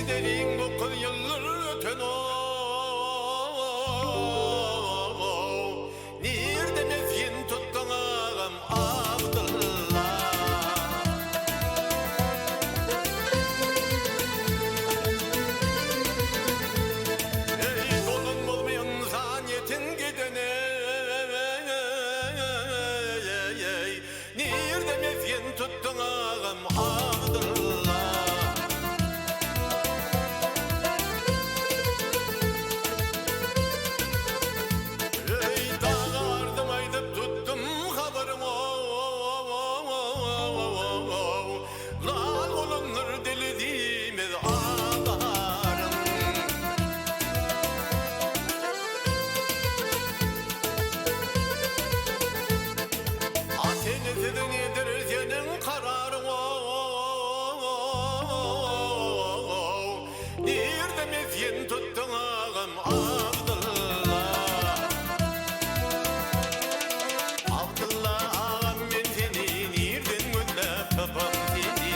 Giderin dokun yıllar öten o Nirde mezgin tuttun ağam Abdullah Ey dolun bulmayan zaniyetin gidene Nirde mezgin tuttun ağam Abdullah Yen tuttun ağam Abdullah Abdullah ağam men seni nirden güllep tapam seni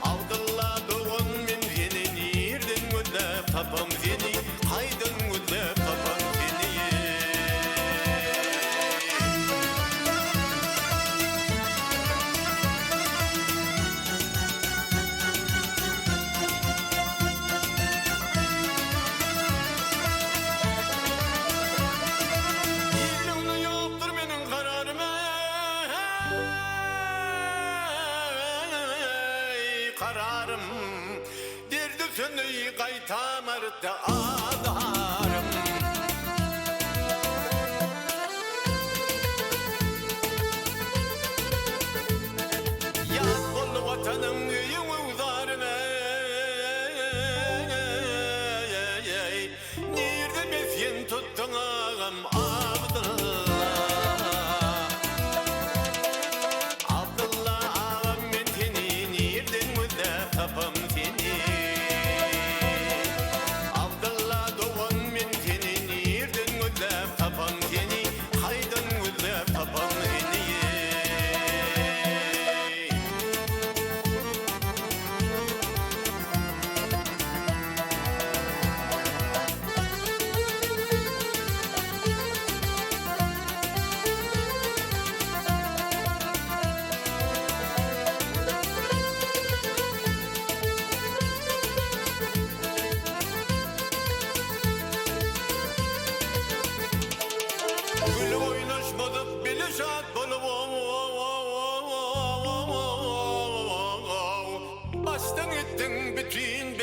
Abdullah doğun men seni nirden güllep tapam seni Haydan güllep tapam seni Kararım derdi seni kaytamarda adarım Yaz bol vatanın üyün uzarına Nerede mesken tuttun ağam Abdullah Abdullah ağam men seni nereden güllep tapam seni Abdullah doğun men seni nereden güllep tapam seni Haydan güllep tapam seni Gül oynaşmadık bile şad bolup Baştan ettin bütün